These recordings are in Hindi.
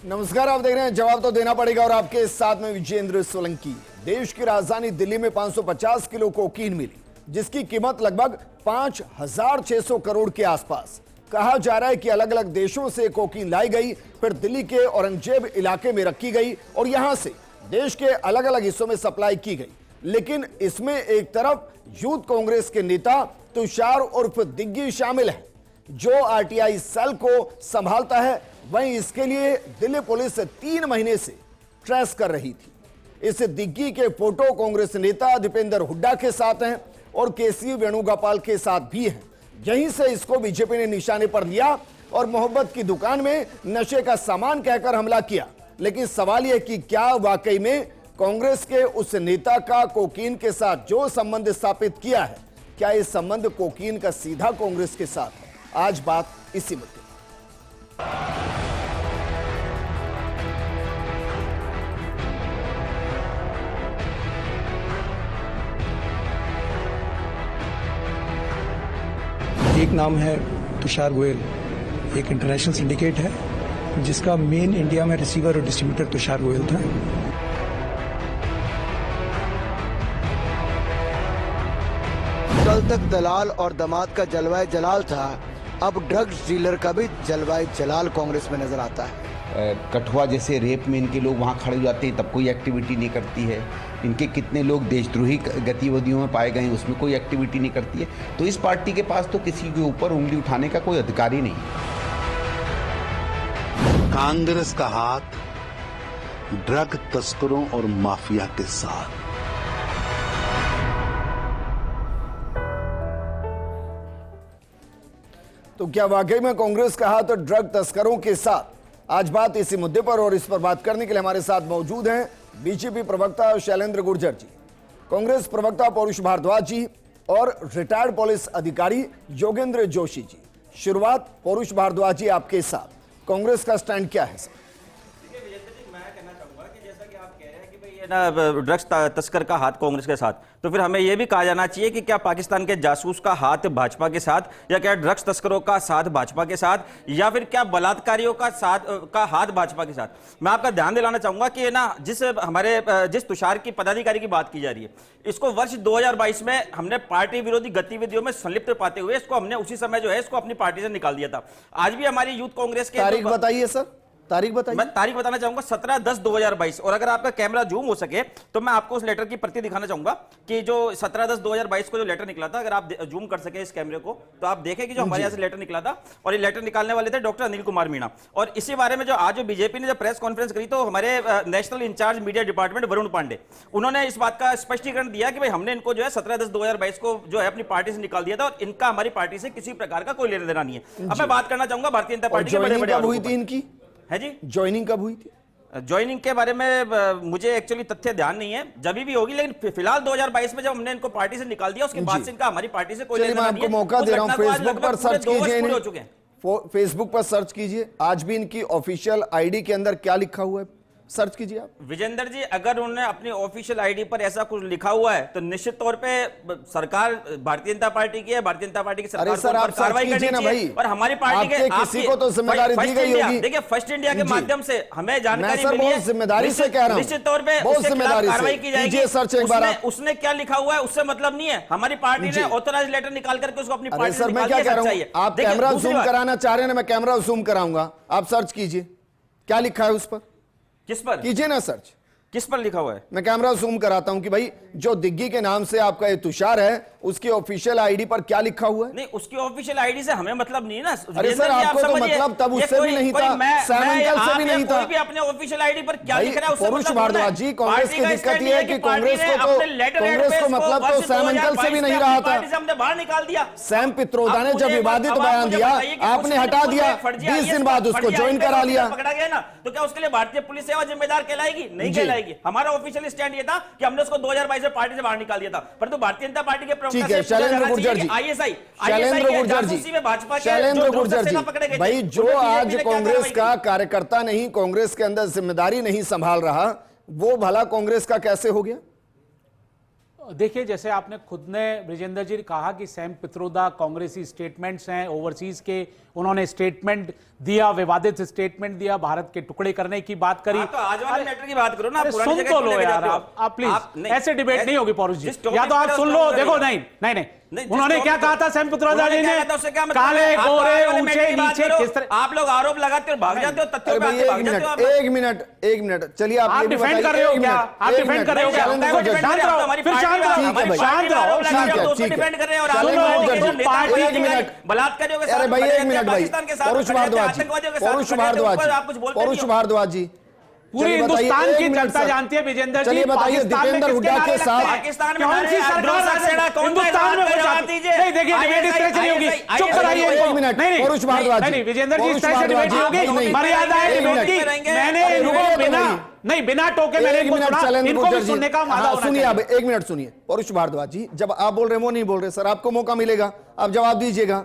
नमस्कार, आप देख रहे हैं जवाब तो देना पड़ेगा और आपके साथ में विजेंद्र सोलंकी। देश की राजधानी दिल्ली में 550 किलो कोकीन मिली, जिसकी कीमत लगभग 5,600 करोड़ के आसपास। कहा जा रहा है कि अलग अलग देशों से कोकीन लाई गई, फिर दिल्ली के औरंगजेब इलाके में रखी गई और यहां से देश के अलग अलग हिस्सों में सप्लाई की गई। लेकिन इसमें एक तरफ यूथ कांग्रेस के नेता तुषार उर्फ दिग्गी शामिल है, जो आरटीआई सेल को संभालता है। वहीं इसके लिए दिल्ली पुलिस 3 महीने से ट्रेस कर रही थी। इस दिग्गी के फोटो कांग्रेस नेता दीपेंद्र हुड्डा के साथ हैं और केसी वेणुगोपाल के साथ भी हैं। यहीं से इसको बीजेपी ने निशाने पर लिया और मोहब्बत की दुकान में नशे का सामान कहकर हमला किया। लेकिन सवाल यह कि क्या वाकई में कांग्रेस के उस नेता का कोकीन के साथ जो संबंध स्थापित किया है, क्या यह संबंध कोकीन का सीधा कांग्रेस के साथ है? आज बात इसी मुद्दे। एक नाम है तुषार गोयल, एक इंटरनेशनल सिंडिकेट है जिसका मेन इंडिया में रिसीवर और डिस्ट्रीब्यूटर तुषार गोयल था। कल तक दलाल और दामाद का जलवाए जलाल था, अब ड्रग्स डीलर का भी जलवाए जलाल कांग्रेस में नजर आता है। कठुआ जैसे रेप में इनके लोग वहाँ खड़े हो जाते हैं, तब कोई एक्टिविटी नहीं करती है। इनके कितने लोग देशद्रोही गतिविधियों में पाए गए हैं, उसमें कोई एक्टिविटी नहीं करती है। तो इस पार्टी के पास तो किसी के ऊपर उंगली उठाने का कोई अधिकार ही नहीं। कांग्रेस का हाथ ड्रग तस्करों और माफिया के साथ। तो क्या वाकई में कांग्रेस का हाथ ड्रग तस्करों के साथ? आज बात इसी मुद्दे पर और इस पर बात करने के लिए हमारे साथ मौजूद हैं बीजेपी प्रवक्ता शैलेंद्र गुर्जर जी, कांग्रेस प्रवक्ता पौरुष भारद्वाज जी और रिटायर्ड पुलिस अधिकारी योगेंद्र जोशी जी। शुरुआत पौरुष भारद्वाज जी आपके साथ, कांग्रेस का स्टैंड क्या है सर? ड्रग्स तस्कर का हाथ कांग्रेस के साथ, तो फिर हमें यह भी कहा जाना चाहिए कि क्या पाकिस्तान के जासूस का हाथ भाजपा के साथ, या क्या ड्रग्स तस्करों का साथ भाजपा के साथ, या फिर क्या बलात्कारियों का हाथ भाजपा के साथ। मैं आपका ध्यान दिलाना चाहूंगा कि ना जिस तुषार की पदाधिकारी की बात की जा रही है, इसको वर्ष 2022 में हमने पार्टी विरोधी गतिविधियों में संलिप्त पाते हुए इसको हमने उसी समय जो है इसको अपनी पार्टी से निकाल दिया था। आज भी हमारी यूथ कांग्रेस के तारीख बताइए सर, तारीख बताइए। मैं तारीख बताना चाहूंगा 17/10/2022। और अगर आपका कैमरा जूम हो सके तो मैं आपको उस लेटर की प्रति दिखाना चाहूंगा कि जो 17/10/2022 को जो लेटर निकला था, अगर आप जूम कर सके इस कैमरे को तो आप देखें कि जो हमारे यहां से लेटर निकला था, और ये लेटर निकालने वाले थे डॉक्टर अनिल कुमार मीणा। और इसी बारे में जो आज बीजेपी ने जो प्रेस कॉन्फ्रेंस करी, तो हमारे national incharge media department Varun Pandey, उन्होंने इस बात का स्पष्टीकरण दिया कि भाई हमने इनको जो है 17/10/2022 को जो है अपनी पार्टी से निकाल दिया था और इनका हमारी पार्टी से किसी प्रकार का कोई लेना देना नहीं है। अब मैं बात करना चाहूंगा भारतीय जनता पार्टी के बड़े-बड़े हुई थी इनकी है जी। ज्वाइनिंग कब हुई थी? ज्वाइनिंग के बारे में मुझे एक्चुअली तथ्य ध्यान नहीं है, जब भी होगी, लेकिन फिलहाल 2022 में जब हमने इनको पार्टी से निकाल दिया, उसके बाद से इनका हमारी पार्टी से कोई लेना नहीं है। मैं आपको मौका दे रहा हूं, फेसबुक पर सर्च कीजिए, फेसबुक पर सर्च कीजिए, आज भी इनकी ऑफिशियल आईडी के अंदर क्या लिखा हुआ है, सर्च कीजिए आप। विजेंद्र जी, अगर उन्होंने अपनी ऑफिशियल आईडी पर ऐसा कुछ लिखा हुआ है तो निश्चित तौर पे सरकार भारतीय जनता पार्टी की है, भारतीय जनता पार्टी की सरकार को कार्रवाई करनी चाहिए। और हमारी पार्टी के किसी को तो जिम्मेदारी दी गई होगी। देखिए, फर्स्ट इंडिया के माध्यम से हमें जानकारी मिली है, जिम्मेदारी से कह रहा हूं, निश्चित तौर पे उसके खिलाफ कार्रवाई की जाएगी। सर्च एक बार उसने क्या लिखा हुआ है उससे मतलब नहीं है, हमारी पार्टी ने ऑथराइज लेटर निकाल करके उसको अपनी पार्टी से निकाल दिया चाहिए। आप कैमरा जूम कराना चाह रहे हैं ना, मैं कैमरा जूम कराऊंगा, आप सर्च कीजिए क्या लिखा है उस पर। किस पर कीजिए ना सर्च, किस पर लिखा हुआ है? मैं कैमरा जूम कराता हूं कि भाई जो दिग्गी के नाम से आपका ये तुषार है, उसकी ऑफिशियल आईडी पर क्या लिखा हुआ है? नहीं, उसकी ऑफिशियल आईडी से हमें मतलब नहीं है ना। अरे सर, आपको तो मतलब तब उससे भी नहीं था, सैम अंकल से भी नहीं था। कोई भी अपने ऑफिशियल आईडी पर क्या लिख रहा है उससे पौरुष भारद्वाज जी, कांग्रेस की दिक्कत ये है कि कांग्रेस को मतलब तो सैम अंकल से भी नहीं रहा था। हमने बाहर निकाल दिया। सैम पित्रोदा ने जब विवादित बयान दिया, आपने हटा दिया, 20 दिन बाद उसको ज्वाइन करा लिया। पकड़ा गया ना, तो क्या उसके लिए भारतीय पुलिस सेवा जिम्मेदार कहलाएगी? नहीं कहलाएगी। हमारा ऑफिशियल स्टैंड ये था कि हमने उसको 2022 में पार्टी से बाहर निकाल दिया था, परंतु भारतीय जनता पार्टी के ठीक है। शैलेंद्र गुर्जर जी, शैलेंद्र गुर्जर जी, शैलेंद्र गुर्जर जी, भाई जो आज कांग्रेस का कार्यकर्ता नहीं, कांग्रेस के अंदर जिम्मेदारी नहीं संभाल रहा, वो भला कांग्रेस का कैसे हो गया? देखिए, जैसे आपने खुद ने ब्रिजेंद्र जी ने कहा कि सैम पित्रोदा कांग्रेसी स्टेटमेंट्स हैं, ओवरसीज के उन्होंने स्टेटमेंट दिया, विवादित स्टेटमेंट दिया, भारत के टुकड़े करने की बात करी। तो आज वाले मैटर की बात करो ना, पुरानी सुन जगह तो क्यों लो लेके यार, जाते हो? आप प्लीज, ऐसे डिबेट नहीं होगी पौरुष जी, या तो आप सुन लो। देखो नहीं, उन्होंने क्या कहा था सैम पित्रोदा जी ने, काले गोरे ऊंचे नीचे किस तरह। आप लोग आरोप लगाते हो, भाग जाते हो, तथ्यों पे आके भाग जाते हो आप। एक मिनट चलिए, आप डिफेंड कर रहे हो क्या? आप डिफेंड कर रहे हो क्या? शांत रहो, फिर शांत रहो, डिफेंड कर रहे हो। बलात्कार अरे भाई एक मिनट भाई, पौरुष भारद्वाज जी पूरी हिंदुस्तान की जनता जानती है विजेंद्र जी, चलिए बताइए, दीपेंद्र हुड्डा के साथ पाकिस्तान में कौन सी सरकार हिंदुस्तान में जवाब दीजिए। नहीं देखिए, डिबेट इस तरह से नहीं होगी, चुप कराइए इनको। एक मिनट, पौरुष भारद्वाज नहीं, विजेंद्र जी, इस तरह से डिबेट नहीं होगी, मर्यादा है डिबेट की। मैंने इनको बिना टोके मैंने इनको सुना, इनको भी सुनने का मादा होना चाहिए। सुनिए, अब एक मिनट सुनिए पौरुष भारद्वाज जी, जब आप बोल रहे हैं वो नहीं बोल रहे सर, आपको मौका मिलेगा, आप जवाब दीजिएगा,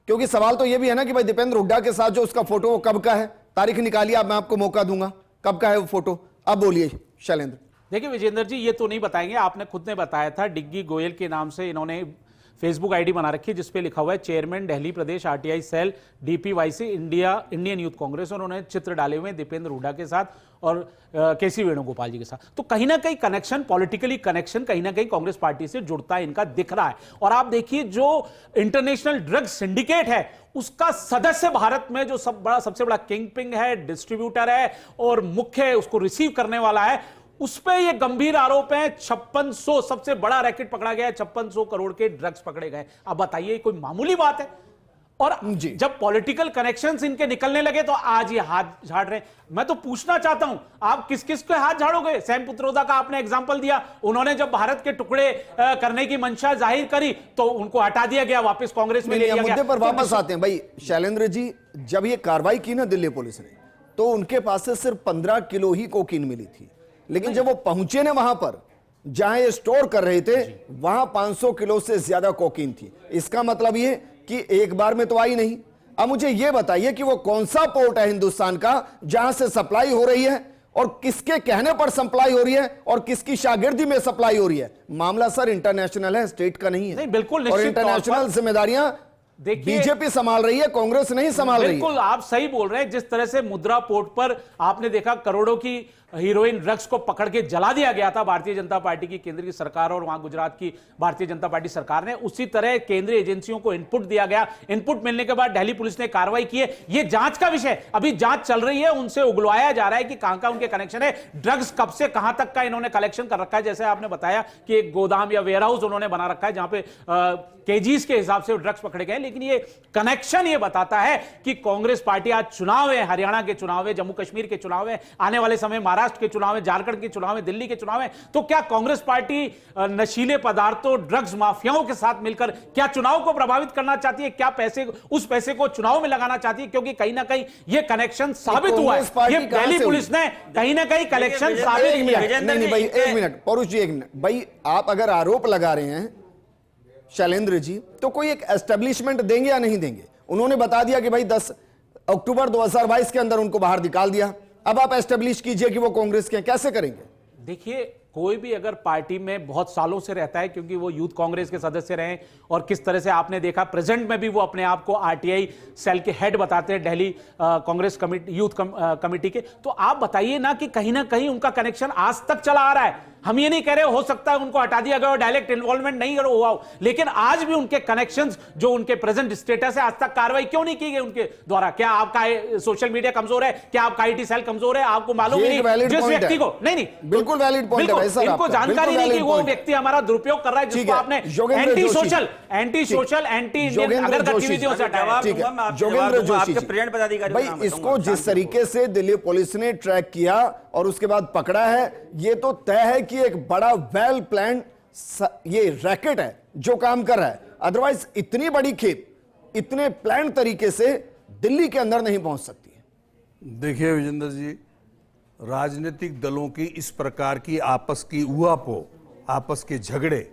क्योंकि सवाल तो ये भी है ना कि भाई दीपेंद्र हुड्डा के साथ जो उसका फोटो वो कब का है, तारीख निकालिए आप, मैं आपको मौका दूंगा, कब का है वो फोटो, अब बोलिए शैलेंद्र। देखिए विजेंद्र जी, ये तो नहीं बताएंगे, आपने खुद ने बताया था डिग्गी गोयल के नाम से इन्होंने फेसबुक आईडी बना रखी है जिसपे लिखा हुआ है chairman Delhi Pradesh RTI cell DPYC Indian youth Congress, और उन्होंने चित्र डाले हुए दीपेंद्र हुड्डा के साथ और केसी वेणुगोपाल जी के साथ। तो कहीं ना कहीं कनेक्शन, पॉलिटिकली कनेक्शन कहीं ना कहीं कांग्रेस पार्टी से जुड़ता है, इनका दिख रहा है। और आप देखिए जो इंटरनेशनल ड्रग सिंडिकेट है उसका सदस्य भारत में जो सबसे बड़ा किंग पिंग है, डिस्ट्रीब्यूटर है और मुख्य उसको रिसीव करने वाला है, उस पे ये गंभीर आरोप है। 5600 सबसे बड़ा रैकेट पकड़ा गया है, 5600 करोड़ के ड्रग्स पकड़े गए। अब बताइए कोई मामूली बात है? और जब पॉलिटिकल कनेक्शंस इनके निकलने लगे तो आज ये हाथ झाड़ रहे। मैं तो पूछना चाहता हूं, आप किस किस के हाथ झाड़ोगे? सैम पित्रोदा का आपने एग्जांपल दिया, उन्होंने जब भारत के टुकड़े करने की मंशा जाहिर करी तो उनको हटा दिया गया, वापस कांग्रेस में ले लिया गया। मुद्दे पर वापस आते हैं भाई शैलेंद्र जी, जब ये कार्रवाई की ना दिल्ली पुलिस ने, तो उनके पास से सिर्फ 15 किलो ही कोकीन मिली थी, लेकिन जब वो पहुंचे ना वहां पर जहां ये स्टोर कर रहे थे, वहां 500 किलो से ज्यादा कोकीन थी। इसका मतलब ये कि एक बार में तो आई नहीं। अब मुझे यह बताइए कि वो कौन सा पोर्ट है हिंदुस्तान का जहां से सप्लाई हो रही है और किसके कहने पर सप्लाई हो रही है और किसकी शागिर्दी में सप्लाई हो रही है। मामला सर इंटरनेशनल है, स्टेट का नहीं है। नहीं, बिल्कुल और इंटरनेशनल जिम्मेदारियां बीजेपी संभाल रही है, कांग्रेस नहीं संभाल रही है। बिल्कुल आप सही बोल रहे हैं। जिस तरह से मुद्रा पोर्ट पर आपने देखा करोड़ों की हीरोइन ड्रग्स को पकड़ के जला दिया गया था भारतीय जनता पार्टी की केंद्र की सरकार और वहां गुजरात की भारतीय जनता पार्टी सरकार ने, उसी तरह केंद्रीय एजेंसियों को इनपुट दिया गया। इनपुट मिलने के बाद दिल्ली पुलिस ने कार्रवाई की है। यह जांच का विषय, अभी जांच चल रही है, उनसे उगलवाया जा रहा है कि कहां उनके कनेक्शन है, ड्रग्स कब से कहां तक का इन्होंने कलेक्शन कर रखा है। जैसे आपने बताया कि एक गोदाम या वेयरहाउस उन्होंने बना रखा है जहां पे केजीज के हिसाब से ड्रग्स पकड़े गए। लेकिन ये कनेक्शन ये बताता है कि कांग्रेस पार्टी, आज चुनाव है, हरियाणा के चुनाव है, जम्मू कश्मीर के चुनाव है, आने वाले समय महाराष्ट्र के चुनाव है, झारखंड के चुनाव है, दिल्ली के चुनाव है, तो क्या कांग्रेस पार्टी नशीले पदार्थों, ड्रग्स माफियाओं के साथ मिलकर क्या चुनाव को प्रभावित करना चाहती है? क्या उस पैसे को चुनाव में लगाना चाहती है? क्योंकि कहीं ना कहीं यह कनेक्शन साबित हुआ है। ये दिल्ली पुलिस ने कहीं ना कहीं कनेक्शन साबित किया। नहीं भाई, एक मिनट पौरुष जी, एक मिनट भाई, आप अगर आरोप लगा रहे हैं शैलेंद्र जी, तो कोई एक एस्टेब्लिशमेंट देंगे या नहीं देंगे? उन्होंने बता दिया कि भाई 10 अक्टूबर 2022 के अंदर उनको बाहर निकाल दिया। अब आप एस्टेब्लिश कीजिए कि वो कांग्रेस के, कैसे करेंगे? देखिए, कोई भी अगर पार्टी में बहुत सालों से रहता है, क्योंकि वो यूथ कांग्रेस के सदस्य रहे और किस तरह से आपने देखा प्रेजेंट में भी वो अपने आप को आरटीआई सेल के हेड बताते हैं, Delhi Congress committee, youth committee के, तो आप बताइए ना कि कहीं ना कहीं उनका कनेक्शन आज तक चला आ रहा है। हम ये नहीं कह रहे हो सकता है उनको हटा दिया गया और डायरेक्ट इन्वॉल्वमेंट नहीं हुआ हो, लेकिन आज भी उनके कनेक्शंस, जो उनके प्रेजेंट स्टेटस है, आज तक कार्रवाई क्यों नहीं की गई उनके द्वारा? क्या आपका सोशल मीडिया कमजोर है? क्या आपका आईटी सेल कमजोर है? आपको मालूम नहीं जिस व्यक्ति को नहीं बिल्कुल वैलिड पॉइंट है सर, इनको जानकारी नहीं कि वो व्यक्ति हमारा दुरुपयोग कर रहा है, जिसको आपने एंटी सोशल, एंटी इंडियन अगर गतिविधियों से हटाया। जोगेंद्र जोशी भाई, इसको जिस तरीके से दिल्ली पुलिस ने ट्रैक किया और उसके बाद पकड़ा है, ये तो तय है कि एक बड़ा वेल प्लान ये रैकेट है जो काम कर रहा है। अदरवाइज इतनी बड़ी खेप इतने प्लान तरीके से दिल्ली के अंदर नहीं पहुंच सकती है। देखिए विजेंद्र जी, राजनीतिक दलों की इस प्रकार की आपस की उहापोह, आपस के झगड़े,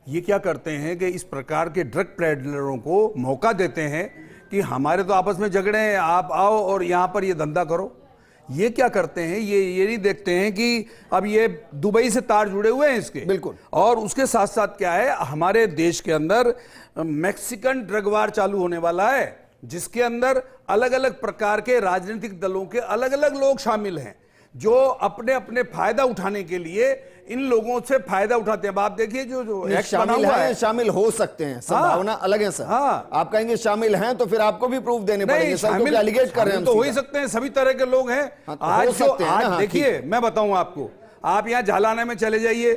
ये क्या करते हैं कि इस प्रकार के ड्रग पेडलरों को मौका देते हैं कि हमारे तो आपस में झगड़े हैं, आप आओ और यहां पर ये धंधा करो। ये क्या करते हैं, ये नहीं देखते हैं कि अब ये दुबई से तार जुड़े हुए हैं इसके, बिल्कुल। और उसके साथ साथ क्या है, हमारे देश के अंदर मैक्सिकन ड्रग वार चालू होने वाला है। जिसके अंदर अलग अलग प्रकार के राजनीतिक दलों के अलग अलग लोग शामिल हैं, जो अपने अपने फायदा उठाने के लिए इन लोगों से फायदा उठाते हैं। अब आप देखिए जो एक्ट बना शामिल हुआ हैं, है, शामिल हो सकते हैं, संभावना अलग है सर। हाँ। आप कहेंगे शामिल हैं तो फिर आपको भी प्रूफ देने पड़ेंगे सर, क्योंकि एलिगेट कर रहे हैं हम तो हो ही सीधा। सकते हैं, सभी तरह के लोग हैं। हाँ, तो आज हो जो सकते हैं ना, आज हाँ, देखिए मैं बताऊं आपको, आप यहां झालाना में चले जाइए,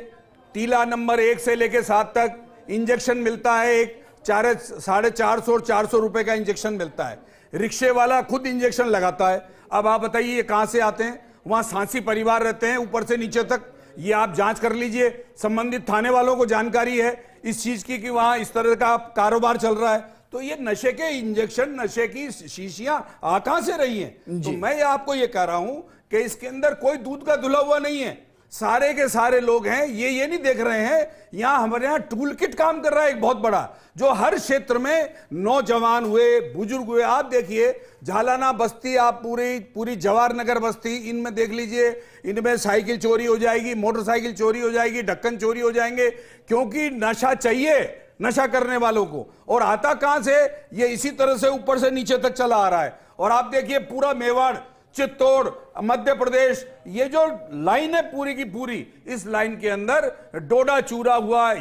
टीला नंबर 1 से लेके 7 तक इंजेक्शन मिलता है, एक 450 और 400 रुपए का इंजेक्शन मिलता है। रिक्शे वाला खुद इंजेक्शन लगाता है। अब आप बताइए ये कहां से आते हैं? वहां सांसी परिवार रहते हैं ऊपर से नीचे तक। ये आप जांच कर लीजिए, संबंधित थाने वालों को जानकारी है इस चीज की कि वहां इस तरह का कारोबार चल रहा है। तो ये नशे के इंजेक्शन, नशे की शीशियां कहां से रही हैं? तो मैं आपको ये कह रहा हूं कि इसके अंदर कोई दूध का धुला हुआ नहीं है। सारे के सारे लोग हैं, ये नहीं देख रहे हैं यहां हमारे यहां टूल किट काम कर रहा है एक बहुत बड़ा, जो हर क्षेत्र में नौजवान हुए, बुजुर्ग हुए। आप देखिए झालाना बस्ती, आप पूरी जवाहर नगर बस्ती, इनमें देख लीजिए, इनमें साइकिल चोरी हो जाएगी, मोटरसाइकिल चोरी हो जाएगी, ढक्कन चोरी हो जाएंगे, क्योंकि नशा चाहिए नशा करने वालों को। और आता कहां से? ये इसी तरह से ऊपर से नीचे तक चला आ रहा है। और आप देखिए पूरा मेवाड़, चित्तौड़, मध्य प्रदेश, ये जो लाइन है पूरी की पूरी, इस लाइन के अंदर डोडा चूरा हुआ,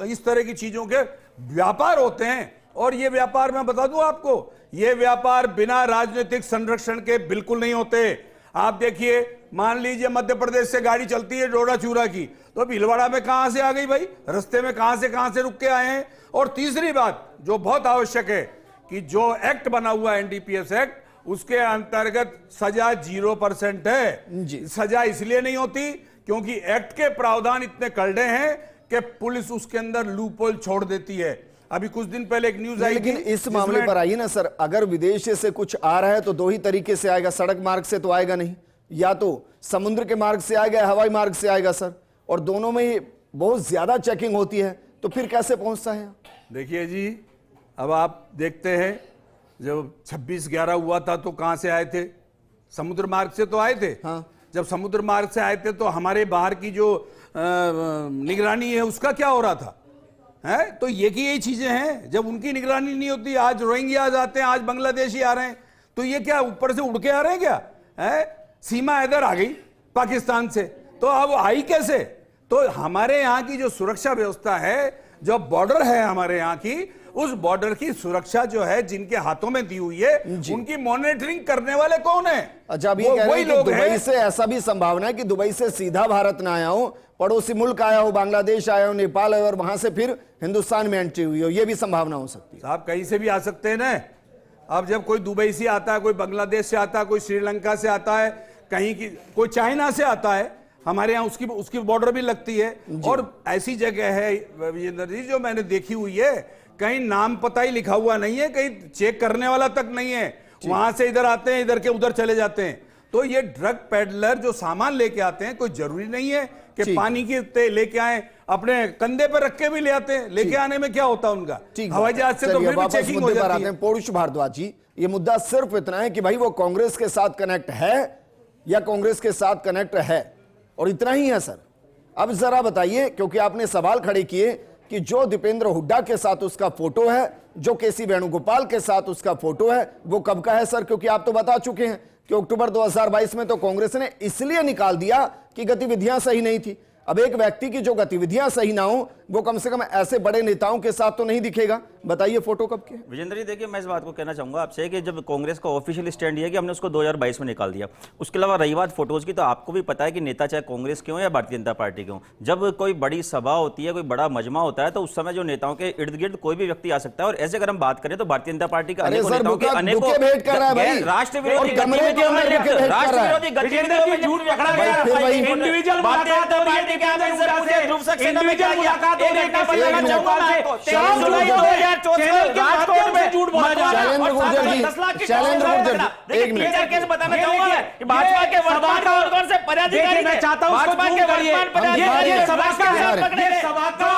इस तरह की चीजों के व्यापार होते हैं। और ये व्यापार मैं बता दूं आपको, ये व्यापार बिना राजनीतिक संरक्षण के बिल्कुल नहीं होते। आप देखिए, मान लीजिए मध्य प्रदेश से गाड़ी चलती है डोडा चूरा की, तो भीलवाड़ा में कहां से आ गई भाई? रास्ते में कहां से रुक के आए हैं? और तीसरी बात जो बहुत आवश्यक है कि जो एक्ट बना हुआ है एनडीपीएस एक्ट, उसके अंतर्गत सजा 0% है। सजा इसलिए नहीं होती क्योंकि एक्ट के प्रावधान इतने कड़े हैं कि पुलिस उसके अंदर लूपहोल छोड़ देती है। अभी कुछ दिन पहले एक न्यूज आई, लेकिन इस मामले पर आइए ना सर, अगर विदेश से कुछ आ रहा है तो दो ही तरीके से आएगा, सड़क मार्ग से तो आएगा नहीं, या तो समुद्र के मार्ग से आएगा, हवाई मार्ग से आएगा सर, और दोनों में ही बहुत ज्यादा चेकिंग होती है, तो फिर कैसे पहुंचता है? देखिए जी, अब आप देखते हैं जब 26/11 हुआ था तो कहां से आए थे? समुद्र मार्ग से तो आए थे। हाँ। जब समुद्र मार्ग से आए थे तो हमारे बाहर की जो निगरानी है उसका क्या हो रहा था? है तो यही चीजें हैं, जब उनकी निगरानी नहीं होती। आज रोहिंग्या आते हैं, आज बांग्लादेशी आ रहे हैं, तो ये क्या ऊपर से उड़ के आ रहे हैं क्या? है सीमा इधर आ गई पाकिस्तान से, तो अब आई कैसे? तो हमारे यहाँ की जो सुरक्षा व्यवस्था है, जो बॉर्डर है हमारे यहाँ की, उस बॉर्डर की सुरक्षा जो है जिनके हाथों में दी हुई है, उनकी मॉनिटरिंग करने वाले कौन है? अच्छा, अभी कह रहे हैं कि दुबई से ऐसा भी संभावना है कि दुबई से सीधा भारत ना आया हो, पड़ोसी मुल्क आया हो, बांग्लादेश आया हो, नेपाल आया हो, और वहां से फिर हिंदुस्तान में एंट्री हुई हो, यह भी संभावना हो सकती है। साहब कहीं से भी आ सकते हैं ना। अब जब कोई दुबई से आता है, कोई बांग्लादेश से आता है, कोई श्रीलंका से आता है, कहीं की कोई चाइना से आता है, हमारे यहाँ उसकी बॉर्डर भी लगती है। और ऐसी जगह है विजेंद्र जी जो मैंने देखी हुई है, कहीं नाम पता ही लिखा हुआ नहीं है, कहीं चेक करने वाला तक नहीं है, वहां से इधर आते हैं, इधर के उधर चले जाते हैं। तो ये ड्रग पेडलर जो सामान लेके आते हैं, कोई जरूरी नहीं है कि पानी के लेके आए, अपने कंधे पर रख के भी ले आते हैं। लेके आने में क्या होता है उनका? हवाई जहाज से तो फिर भी चेकिंग हो जाती है। पौरुष भारद्वाज जी, ये मुद्दा सिर्फ इतना है कि भाई वो कांग्रेस के साथ कनेक्ट है या कांग्रेस के साथ कनेक्ट है, और इतना ही है सर। अब जरा बताइए, क्योंकि आपने सवाल खड़े किए कि जो दीपेंद्र हुड्डा के साथ उसका फोटो है, जो केसी वेणुगोपाल के साथ उसका फोटो है, वो कब का है सर? क्योंकि आप तो बता चुके हैं कि अक्टूबर 2022 में तो कांग्रेस ने इसलिए निकाल दिया कि गतिविधियां सही नहीं थी। अब एक व्यक्ति की जो गतिविधियां सही ना हो, वो कम से कम ऐसे बड़े नेताओं के साथ तो नहीं दिखेगा। बताइए फोटो कब के? विजेंद्र जी देखिए, मैं इस बात को कहना चाहूंगा आपसे कि जब कांग्रेस का ऑफिशियल स्टैंड ये कि हमने उसको 2022 में निकाल दिया। उसके अलावा रही बात फोटोज की, तो आपको भी पता है कि नेता चाहे कांग्रेस के हों या भारतीय जनता पार्टी के हों, जब कोई बड़ी सभा होती है, कोई बड़ा मजमा होता है, तो उस समय जो नेताओं के इर्द गिर्द कोई भी व्यक्ति आ सकता है। और ऐसे अगर हम बात करें तो भारतीय जनता पार्टी का अनेकों नेताओं के अनेकों राष्ट्र विरोधी बताना चाहूंगा कि भाजपा के वर्तमान कौन से पदाधिकारी मैं चाहता हूं भाजपा के वर्तमान पदाधिकारी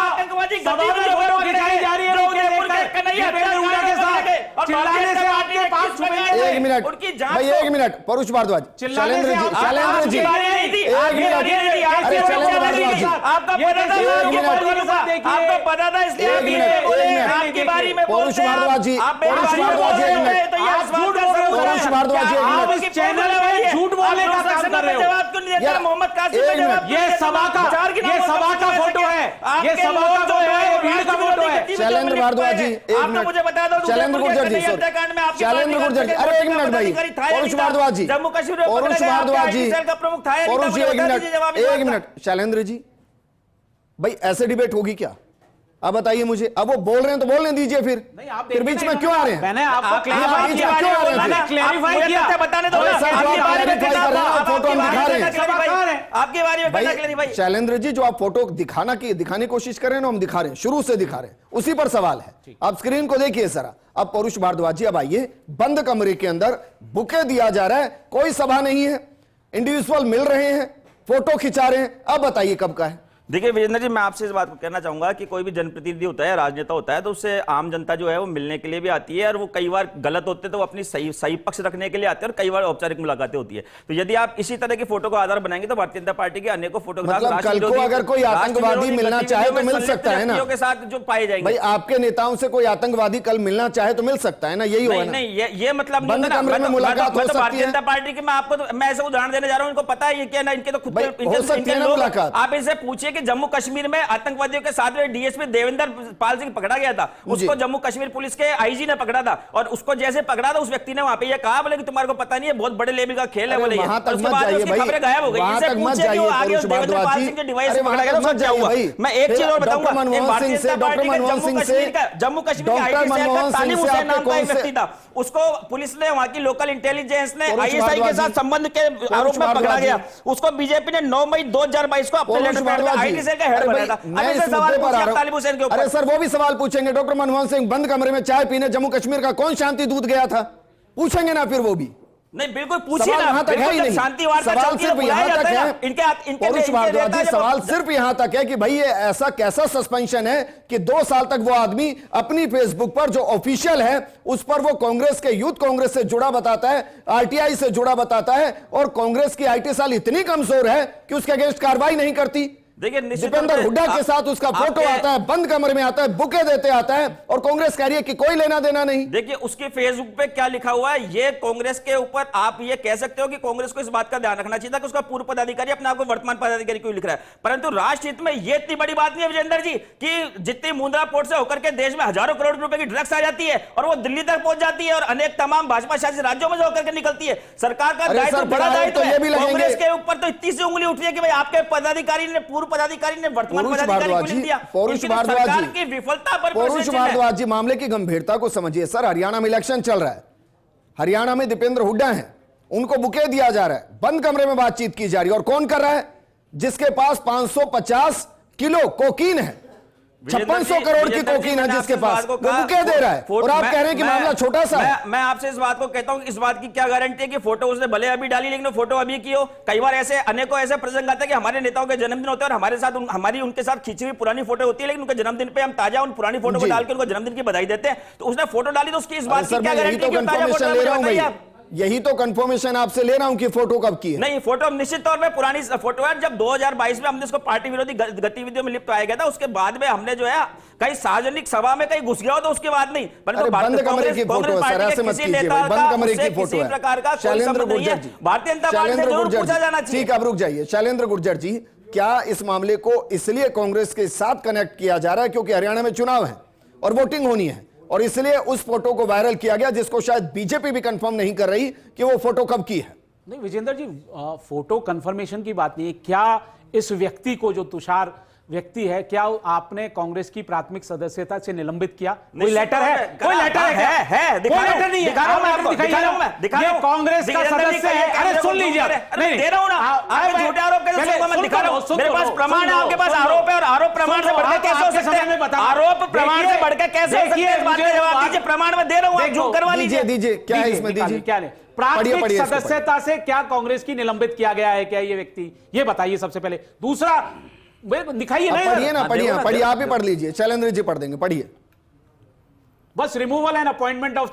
आतंकवादी गतिविधियों जा रही है चिल्लाने से आपके पास छुपेंगे। एक मिनट उनकी जांच भाई, एक मिनट परुष भारद्वाज, शैलेंद्र जी, शैलेंद्र जी, एक मिनट, अरे शैलेंद्र भारद्वाज जी, आपको पता था इसलिए एक मिनट, आपकी बारी में परुष भारद्वाज जी, परुष भारद्वाज जी, एक मिनट, परुष भारद्वाज जी, एक मिनट, चैनल में झूठ बोलने का काम कर रहे हो। जवाब क्यों नहीं देता? मोहम्मद कासिम एक मिनट, ये सभा का फोटो है, ये सभा का फोटो है, ये भीड़ का फोटो है। शैलेंद्र भारद्वाज जी, एक मिनट, मुझे बता दो, शैलेंद्र गुर्जर जी, शैलेंद्र गुर्जर जी, अरे एक मिनट भाई, परुष भारद्वाज जी, जम्मू कश्मीर परुष भारद्वाज जी, का प्रमुख था, परुष जी, एक मिनट, शैलेंद्र जी, भाई ऐसे डिबेट होगी क्या? अब बताइए मुझे। अब वो बोल रहे हैं तो बोलने दीजिए, फिर बीच में क्यों आ रहे हैं? मैंने आपको क्लैरिफाई किया, क्लैरिफाई किया, बताने दो। फोटो हम दिखा रहे हैं आपकी बारी में भाई। शैलेंद्र जी, जो आप फोटो दिखाने की कोशिश कर रहे हैं ना, हम दिखा रहे हैं, शुरू से दिखा रहे हैं, उसी पर सवाल है। आप स्क्रीन को देखिए जरा। अब परुष भारद्वाज जी, अब आइए, बंद कमरे के अंदर बुके दिया जा रहा है, कोई सभा नहीं है, इंडिविजुअल मिल रहे हैं, फोटो खिंचा रहे हैं, अब बताइए कब का है? देखिए विजेंद्र जी, मैं आपसे इस बात को कहना चाहूंगा कि कोई भी जनप्रतिनिधि होता है, राजनेता होता है, तो उससे आम जनता जो है वो मिलने के लिए भी आती है, और वो कई बार गलत होते हैं तो वो अपनी सही पक्ष रखने के लिए आते हैं, और कई बार औपचारिक मुलाकातें होती है। तो यदि आप इसी तरह की फोटो को आधार बनाएंगे तो भारतीय जनता पार्टी के अनेकों फोटोग्राफ, मतलब कल को अगर कोई आतंकवादी मिलना चाहे तो मिल सकता है ना, के साथ जो पाए जाएंगे। भाई आपके नेताओं से कोई आतंकवादी कल मिलना चाहे तो मिल सकता है ना, यही होगा ना? नहीं, ये मतलब बंद कमरे में मुलाकात हो सकती है। भारतीय जनता पार्टी के मैं ऐसे उदाहरण देने जा रहा हूं, इनको पता है ये क्या ना, इनके तो खुद हो सकती है ना मुलाकात। आप इनसे पूछिए कि जम्मू कश्मीर में आतंकवादियों के साथ में डीएसपी देवेंद्र पाल सिंह पकड़ा गया था, उसको जम्मू कश्मीर पुलिस के आईजी ने पकड़ा था, और उसको जैसे पकड़ा था उस व्यक्ति ने वहां पे ये कहा, बोले कि तुम्हारे को पता नहीं है, बहुत बड़े लेवल का खेल है, बोले वहां तक उसके मत बाद जाइए उसकी भाई, खबरें गायब हो गई। वहां तक मत जाइए परुष भारद्वाज जी, डिवाइस पकड़ा गया तो क्या हुआ? मैं एक चीज और बताऊंगा, डॉक्टर मनमोहन सिंह से जम्मू कश्मीर के आईटी सेल का तालिब हुसैन नाम का एक व्यक्ति था, उसको पुलिस ने, वहां की लोकल इंटेलिजेंस ने आईएसआई के साथ संबंध के आरोप में पकड़ा गया, उसको बीजेपी ने 9 मई 2022 को अपने लेटर पैड में आईटी सेल का हेड बनाया था। अब इसे सवाल पूछिए तालिब हुसैन के ऊपर। अरे सर, वो भी सवाल पूछेंगे। डॉक्टर मनमोहन सिंह बंद कमरे में चाय पीने जम्मू कश्मीर का कौन शांति दूत गया था, पूछेंगे ना फिर वो भी? नहीं, बिल्कुल पूछिए ना, वहां तक है ही नहीं। शांति वार्ता सवाल चलती है, सिर्फ यहाँ तक है, इनके परुष भारद्वाज जी, सवाल सिर्फ यहाँ तक है कि भाई ये ऐसा कैसा सस्पेंशन है कि 2 साल तक वो आदमी अपनी फेसबुक पर जो ऑफिशियल है उस पर वो कांग्रेस के यूथ कांग्रेस से जुड़ा बताता है, आरटीआई से जुड़ा बताता है, और कांग्रेस की आईटी सेल इतनी कमजोर है कि उसके अगेंस्ट कार्रवाई नहीं करती। देखिए, दीपेंद्र हुड्डा के साथ उसका फोटो आता है, बंद कमरे में आता है, बुके देते आता है, और कांग्रेस कह रही है कि कोई लेना देना नहीं। देखिए उसके फेसबुक पे क्या लिखा हुआ है, ये कांग्रेस के ऊपर आप ये कह सकते हो कि कांग्रेस को इस बात का ध्यान रखना चाहिए था कि उसका पूर्व पदाधिकारी अपने आप को वर्तमान पदाधिकारी क्यों लिख रहा है, परंतु राष्ट्र हित में ये इतनी बड़ी बात नहीं है विजेंद्र जी कि जितनी मुंद्रा पोर्ट से होकर के देश में हजारों करोड़ रुपए की ड्रग्स आ जाती है और वो दिल्ली तक पहुंच जाती है और अनेक तमाम भाजपा शासित राज्यों में होकर के निकलती है। सरकार का दायित्व, बड़ा दायित्व है, कांग्रेस के ऊपर तो इतनी सी उंगली उठी है कि भाई आपके पदाधिकारी ने, पूर्व पदाधिकारी ने परुष भारद्वाज जी, मामले की गंभीरता को समझिए सर। हरियाणा में इलेक्शन चल रहा है, हरियाणा में दीपेंद्र हुड्डा हैं, उनको बुके दिया जा रहा है, बंद कमरे में बातचीत की जा रही है, और कौन कर रहा है? जिसके पास 550 किलो कोकीन है, 5600 करोड़ की कोकीन है जिसके पास, वो बुके दे रहा है, और आप कह रहे हैं कि मामला छोटा सा है। मैं आपसे इस बात को कहता हूं, इस बात की क्या गारंटी है कि फोटो उसने भले अभी डाली लेकिन फोटो अभी की हो? कई बार ऐसे अनेकों ऐसे प्रसंग आते हैं कि हमारे नेताओं के जन्मदिन होते हैं और हमारे साथ हमारी उनके साथ खींची हुई पुरानी फोटो होती है, लेकिन उनके जन्मदिन पे हम ताजा उन पुरानी फोटो को डाल के उनको जन्मदिन की बधाई देते हैं। तो उसने फोटो डाली तो उसकी इस बात की क्या गारंटी है कि ताजा फोटो ले रहा हूं? यही तो कंफर्मेशन आपसे ले रहा हूं कि फोटो कब की है। नहीं, फोटो निश्चित तौर पे पुरानी फोटो है। जब 2022 में हमने इसको पार्टी विरोधी गतिविधियों में लिप्त पाया गया था, उसके बाद में हमने जो है कहीं सार्वजनिक सभा में कहीं घुस गया हो तो उसके बाद नहीं, परंतु बंद कमरे की फोटो है सर, ऐसे मत कीजिए भाई, बंद कमरे की फोटो है। प्रकार का शैलेंद्र गुर्जर जी, भारतीय जनता पार्टी से जरूर पूछा जाना चाहिए। ठीक, अब रुक जाइए। शैलेंद्र गुर्जर जी, क्या इस मामले को इसलिए कांग्रेस के साथ कनेक्ट किया जा रहा है क्योंकि हरियाणा में चुनाव है और वोटिंग होनी है, और इसलिए उस फोटो को वायरल किया गया जिसको शायद बीजेपी भी कंफर्म नहीं कर रही कि वो फोटो कब की है? नहीं विजेंद्र जी, फोटो कंफर्मेशन की बात नहीं है। क्या इस व्यक्ति को, जो तुषार व्यक्ति है, क्या आपने कांग्रेस की प्राथमिक सदस्यता से निलंबित किया? कोई लेटर है? कोई लेटर है? कोई लेटर नहीं है। दिखा रहा हूं मैं आपको, दिखा रहा हूं मैं, दिखा रहा हूं। कांग्रेस का सदस्य है। अरे सुन लीजिए, नहीं दे रहा हूं ना, आप झूठे आरोप कैसे सुनूंगा? मैं दिखा रहा हूं, मेरे पास प्रमाण है, आपके पास आरोप है, और आरोप प्रमाण से बढ़ के कैसे हो सकते हैं? आरोप प्रमाण से बढ़ के कैसे हो सकते हैं? इस बात का जवाब दीजिए। प्रमाण में दे रहा हूं, आप जो करवा लीजिए। दीजिए, क्या है इसमें? दीजिए, क्या नहीं? प्राथमिक सदस्यता से क्या कांग्रेस की निलंबित किया गया है क्या ये व्यक्ति? ये बताइए सबसे पहले। दूसरा दिखाइए, पढ़िए ना, पढ़िए, आप ही पढ़ लीजिए। शैलेंद्र जी पढ़ देंगे, पढ़िए। बस removal and appointment of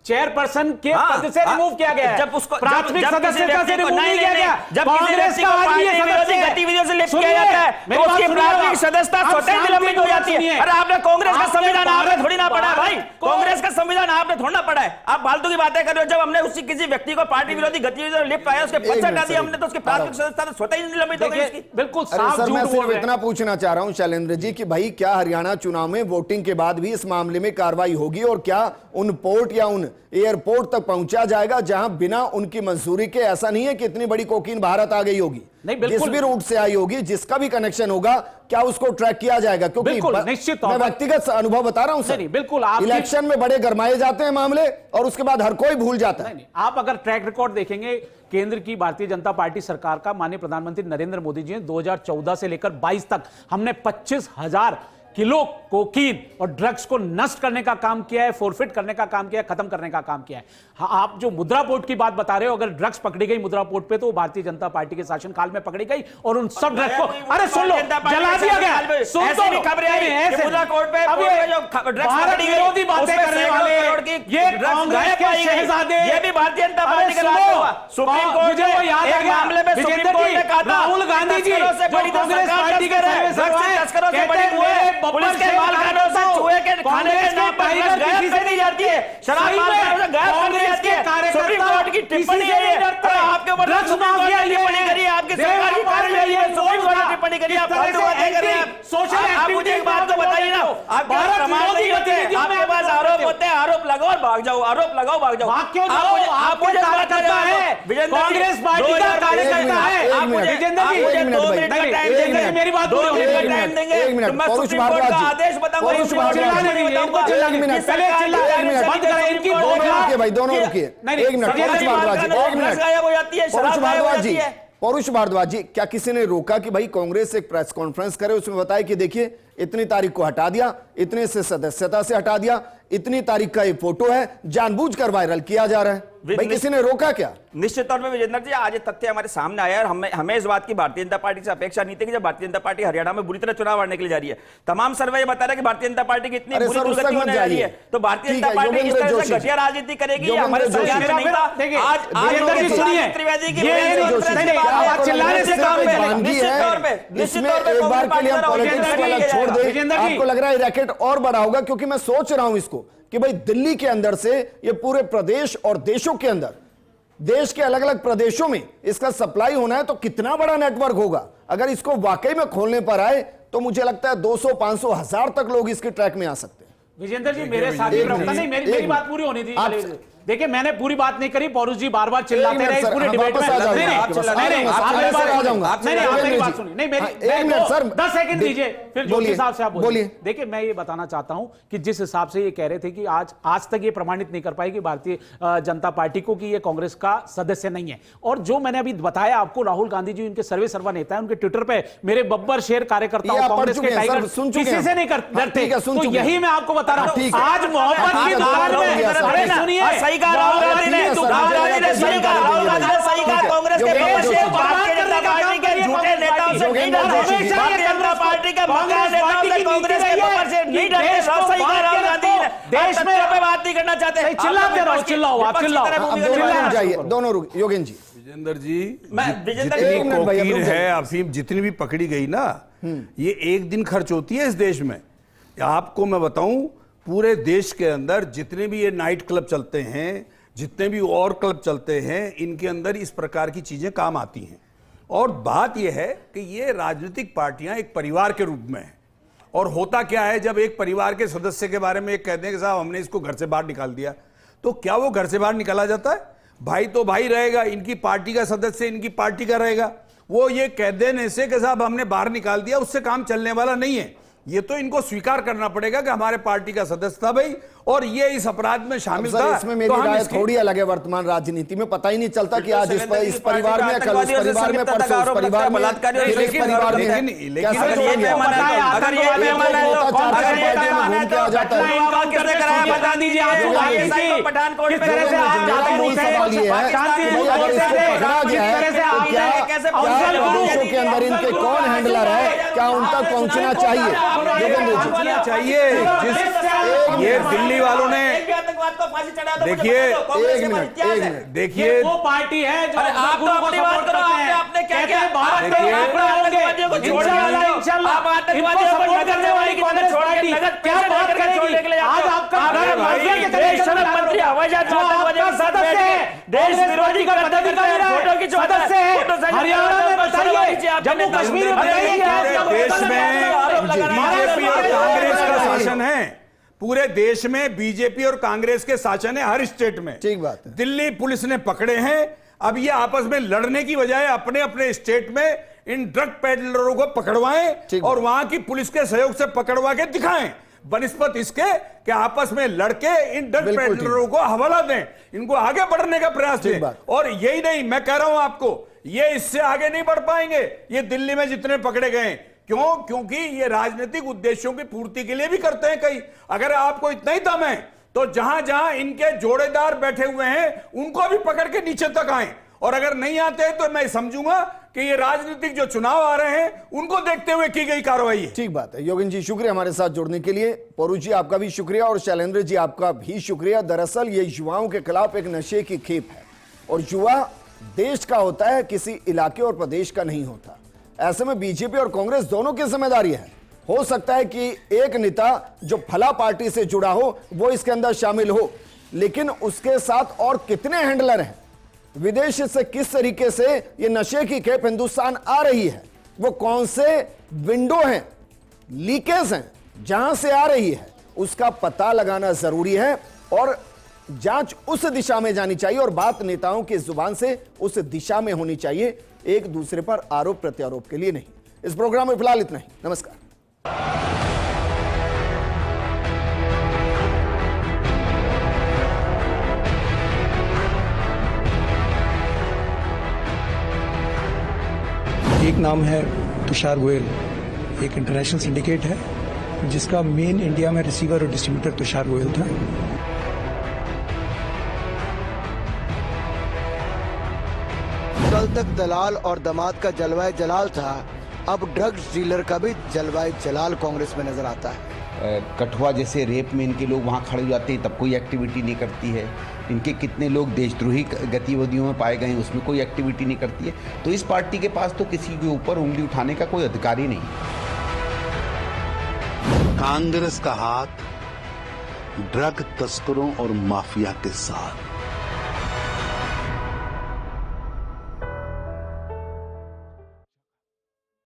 chairperson के हाँ, पद से रिमूव किया गया है। जब उसको प्राथमिक जब किसी सदस्यता व्यक्ति से को रिमूव नहीं नहीं किया गया। जब किसी कांग्रेस व्यक्ति का को आदमी पार्टी विरोधी गतिविधियों से लिप्त किया जाता है तो उसकी प्राथमिक सदस्यता स्वतः ही निलंबित हो जाती है। अरे आपने कांग्रेस का संविधान आपने थोड़ी ना पढ़ा है भाई, कांग्रेस का संविधान आपने थोड़ा ना पढ़ा है। आप फालतू की बातें कर रहे हो। जब हमने उसी किसी व्यक्ति को पार्टी विरोधी गतिविधियों से लिप्त आया उसके पद से हटा दिया हमने तो उसकी प्राथमिक सदस्यता स्वतः ही निलंबित हो गई उसकी। बिल्कुल अरे साफ सर, मैं झूठ बोल सिर्फ रहे हैं। इतना पूछना चाह रहा हूं शैलेंद्र जी कि भाई क्या हरियाणा चुनाव में वोटिंग के बाद भी इस मामले में कार्रवाई होगी और क्या उन पोर्ट या उन एयरपोर्ट तक पहुंचा जाएगा जहां बिना उनकी मंजूरी के, ऐसा नहीं है कि इतनी बड़ी कोकीन भारत आ गई होगी, नहीं, बिल्कुल। जिस भी रूट से आई होगी, जिसका भी कनेक्शन होगा, क्या उसको ट्रैक किया जाएगा? क्योंकि बिल्कुल, निश्चित तौर मैं पर। व्यक्तिगत अनुभव बता रहा हूं सर। नहीं, बिल्कुल, आपकी- इलेक्शन में बड़े गरमाए जाते हैं मामले और उसके बाद हर कोई भूल जाता है। नहीं, आप अगर ट्रैक रिकॉर्ड देखेंगे केंद्र की भारतीय जनता पार्टी सरकार का, माननीय प्रधानमंत्री नरेंद्र मोदी जी ने 2014 से लेकर 22 तक हमने 25,000 किलो कोकीन और ड्रग्स को नष्ट करने का काम किया है, फोरफिट करने का काम किया है, खत्म करने का काम किया है। हाँ, आप जो मुद्रा पोर्ट की बात बता रहे हो, अगर ड्रग्स पकड़ी गई मुद्रा पोर्ट पे तो भारतीय जनता पार्टी के शासनकाल में पकड़ी गई और उन सब ड्रग्स को अरे सुन लो जला दिया गया। सुन तो लो, खबरें आई ऐसे- मुद्रा कोर्ट पे अब ये जो ड्रग्स भारत पकड़ी गई विरोधी बातें करने वाले ये कांग्रेस के शहजादे, ये भी भारतीय जनता अरे पार्टी का सुनो, राज हुआ। सुप्रीम कोर्ट मुझे वो याद आ एक गया, मामले में सुप्रीम विजेंद्र कोर्ट जी, ने कहा था राहुल गांधी जी तस्करों से जो बड़ी तो कांग्रेस सरकार पार्टी के तस्कर है, सर्वे सर्वा है, तस्करों से कहते बड़ी हैं, हुए मेरे बब्बर पुलिस के शेर मालखानों से बताओ, चूहे के खाने के कांग्रेस नाम पर टाइगर गायब किसी कर दी जाती है, शराब सही में मालखानों से गायब कर दी कांग्रेस जाती के है। कार्यकर्ता सुप्रीम कोर्ट की किसी टिप्पणी से है नहीं ये। डरते। अरे आपके ऊपर ड्रग्स सुप्रीम कोर्ट माफिया ने ये टिप्पणी है, करी है, आपकी देव सरकार की व्यापारी कार्रवाई है, ये सुप्रीम कोर्ट ने है, टिप्पणी करी है, आप इस तरह फालतू से बातें कर रहे हैं। सोशल आप मुझे एक बात तो बताइए ना, आपके पास भारत प्रमाण विरोधी नहीं होते, गतिविधियों में आपके पास आप आरोप बताते हो। होते हैं, आरोप लगाओ और भाग जाओ, आरोप लगाओ भाग जाओ। भाग क्यों आप जाओ? मुझे- आप आपके मुझे बात कार्यकर्ता कर रहे है, हो। विजेंद्र जी, कांग्रेस पार्टी का 2022 कार्यकर्ता है। एक आप मिनट, मुझे- विजेंद्र आप जी, मुझे एक मिनट 2 भाई, मिनट का नहीं, टाइम विजेंद्र देंगे, जी, मेरी बात 2 पूरी होने मिनट का दीजिए। टाइम देंगे, एक मिनट, तो मैं पौरुष सुप्रीम कोर्ट भारद्वाज का जी, आदेश बताऊंगा, पौरुष सुप्रीम कोर्ट का भारद्वाज आदेश जी, बताऊंगा। एक मिनट, कि सरकार एक मिनट, बंद करें इनकी दोनों बोलना। रुकिए भाई, दोनों रुकिए। नहीं, एक मिनट, संजय पौरुष जी, भारद्वाज जी, एक मिनट। गायब हो जाती है, पौरुष शराब गायब हो भारद्वाज जाती जी, है। पौरुष भारद्वाज जी, क्या किसी ने रोका कि भाई कांग्रेस एक प्रेस कॉन्फ्रेंस करे, उसमें बताया कि देखिए इतनी तारीख को हटा दिया, इतने से सदस्यता से हटा दिया, इतनी तारीख का ये फोटो है, जानबूझकर वायरल किया जा रहा है? भाई किसी ने रोका क्या? निश्चित तौर में विजेंद्र जी, आज ये तथ्य हमारे सामने आया है और हमें इस बात की भारतीय जनता पार्टी से अपेक्षा नहीं थी कि जब भारतीय जनता पार्टी हरियाणा में बुरी तरह चुनाव लड़ने के लिए जा रही है, तमाम सर्वे ये बता रहे हैं कि भारतीय जनता पार्टी की इतनी अरे बुरी सर, उस तक दुर्गति मत होने जा रही जाइए। है, तो भारतीय ठीक जनता है, पार्टी इस योगेंद्र तरह से जोशी घटिया जी। राजनीति करेगी, ये योगेंद्र हमारे जोशी संज्ञान में जी। नहीं था। देखिए, आज विजेंद्र जी सुनिए, त्रिवेदी की ये विजेंद्र जोशी जोशी जी, की आप बात चिल्लाने से काम में वानगी निश्चित है, तौर पे इसमें एक बार के लिए हम पॉलिटिक्स वाला छोड़ दे। विजेंद्र जी। आपको लग रहा है रैकेट और बड़ा होगा? क्योंकि मैं सोच रहा हूं इसको कि भाई दिल्ली के अंदर से ये पूरे प्रदेश और देशों के अंदर, देश के अलग अलग प्रदेशों में इसका सप्लाई होना है तो कितना बड़ा नेटवर्क होगा। अगर इसको वाकई में खोलने पर आए तो मुझे लगता है 200, 500, 1000 तक लोग इसके ट्रैक में आ सकते हैं। विजेंद्र जी, मेरे साथी प्रवक्ता नहीं, मेरी बात पूरी होनी थी। देखिए, मैंने पूरी बात नहीं करी, पौरुष जी बार बार चिल्लाते रहे इस पूरे डिबेट में। नहीं, आप मेरी बात सुनिए। नहीं, मेरी 10 सेकंड दीजिए, फिर जोशी साहब से आप बोलिए। देखिए, मैं ये बताना चाहता हूं कि जिस हिसाब से ये कह रहे थे कि आज तक ये प्रमाणित नहीं कर पाएगी भारतीय जनता पार्टी को कि ये कांग्रेस का सदस्य नहीं है, और जो मैंने अभी बताया आपको, राहुल गांधी जी उनके सर्वे सर्वा नेता है, उनके ट्विटर पे मेरे बब्बर शेर कार्यकर्ता कांग्रेस के टाइगर किसी से नहीं डरते, तो यही मैं आपको बता रहा हूं। आज मोहब्बत की दुकान में, अरे सुनिए, सही कहा राहुल गांधी ने, राहुल गांधी ने सही कहा, राहुल गांधी ने सही कहा, कांग्रेस के भारतीय जनता पार्टी के झूठे नेताओं से नहीं डरते, भारतीय जनता पार्टी के मक्कार नेताओं से कांग्रेस के ऊपर से नहीं डरते। सही कहा राहुल गांधी ने, देश में पे बात नहीं करना चाहते। चिल्लाओ आप, चिल्लाओ। दोनों रुक, योगेंद्र जी। विजेंद्र जी, विजेंद्र जितनी एक मिनट भैया, कोकीन रुक है, अफीम जितनी भी पकड़ी गई ना, ये एक दिन खर्च होती है इस देश में। आपको मैं बताऊं, पूरे देश के अंदर जितने भी ये नाइट क्लब चलते हैं, जितने भी और क्लब चलते हैं, इनके अंदर इस प्रकार की चीजें काम आती हैं। और बात यह है कि ये राजनीतिक पार्टियां एक परिवार के रूप में हैं। और होता क्या है, जब एक परिवार के सदस्य के बारे में एक कहते हैं कि साहब हमने इसको घर से बाहर निकाल दिया, तो क्या वो घर से बाहर निकाला जाता है? भाई तो भाई रहेगा, इनकी पार्टी का सदस्य इनकी पार्टी का रहेगा। वो ये कह देने से कि साहब हमने बाहर निकाल दिया, उससे काम चलने वाला नहीं है। ये तो इनको स्वीकार करना पड़ेगा कि हमारे पार्टी का सदस्य था भाई, और ये इस अपराध में शामिल था। इसमें मेरी राय थोड़ी अलग है। वर्तमान राजनीति में पता ही नहीं चलता कि आज इस परिवार में, कल उस परिवार में, परसों उस परिवार में, लेकिन कैसे क्या प्रदेशों के अंदर इनके कौन हैंडलर है, क्या उन तक पहुंचना चाहिए? पहुंचना चाहिए। जिस ये दिल्ली वालों ने देखिए, एक मिनट देखिए वो पार्टी है जो आप तो अपनी बात करो, आपने क्या क्या आतंकवादियों को छोड़ दिया, आप आतंकवादियों को नजर करने वाली की तरह छोड़ के नजर क्या बात करेगी? आज आपका देश मंत्री हवाई जहाज आतंकवादियों के साथ बैठ के देश विरोधी का फोटो की सदस्य है, हरियाणा में बताइए, जम्मू कश्मीर में बताइए, देश में बीजेपी और कांग्रेस का शासन है। पूरे देश में बीजेपी और कांग्रेस के शासन है, हर स्टेट में। ठीक बात है। दिल्ली पुलिस ने पकड़े हैं। अब ये आपस में लड़ने की बजाय अपने अपने स्टेट में इन ड्रग पेडलरों को पकड़वाएं और वहां की पुलिस के सहयोग से पकड़वा के दिखाएं, बनिस्पत इसके कि आपस में लड़के इन ड्रग पेडलरों को हवाला दें, इनको आगे बढ़ने का प्रयास दें। और यही नहीं, मैं कह रहा हूं आपको, ये इससे आगे नहीं बढ़ पाएंगे। ये दिल्ली में जितने पकड़े गए, क्यों? क्योंकि ये राजनीतिक उद्देश्यों की पूर्ति के लिए भी करते हैं कई। अगर आपको इतना ही दम है तो जहां जहां इनके जोड़ेदार बैठे हुए हैं उनको भी पकड़ के नीचे तक आए, और अगर नहीं आते तो मैं समझूंगा कि ये राजनीतिक जो चुनाव आ रहे हैं उनको देखते हुए की गई कार्रवाई है। ठीक बात है। योगेन जी शुक्रिया हमारे साथ जुड़ने के लिए। पौरू जी आपका भी शुक्रिया और शैलेंद्र जी आपका भी शुक्रिया। दरअसल ये युवाओं के खिलाफ एक नशे की खेप है और युवा देश का होता है, किसी इलाके और प्रदेश का नहीं होता। ऐसे में बीजेपी और कांग्रेस दोनों की जिम्मेदारी है। हो सकता है कि एक नेता जो फला पार्टी से जुड़ा हो वो इसके अंदर शामिल हो, लेकिन उसके साथ और कितने हैंडलर हैं, विदेश से किस तरीके से ये नशे की खेप हिंदुस्तान आ रही है, वो कौन से विंडो हैं, लीकेज हैं जहां से आ रही है, उसका पता लगाना जरूरी है और जांच उस दिशा में जानी चाहिए और बात नेताओं की जुबान से उस दिशा में होनी चाहिए, एक दूसरे पर आरोप प्रत्यारोप के लिए नहीं। इस प्रोग्राम में फिलहाल इतना ही। नमस्कार। एक नाम है तुषार गोयल, एक इंटरनेशनल सिंडिकेट है जिसका मेन इंडिया में रिसीवर और डिस्ट्रीब्यूटर तुषार गोयल था। कल तक दलाल और दामाद का जलवाए जलाल था, अब ड्रग्स डीलर का भी जलवाए जलाल कांग्रेस में नजर आता है। कठुआ जैसे रेप में इनके लोग वहाँ खड़े हो जाते हैं तब कोई एक्टिविटी नहीं करती है। इनके कितने लोग देशद्रोही गतिविधियों में पाए गए हैं, उसमें कोई एक्टिविटी नहीं करती है। तो इस पार्टी के पास तो किसी के ऊपर उंगली उठाने का कोई अधिकार ही नहीं। कांग्रेस का हाथ ड्रग तस्करों और माफिया के साथ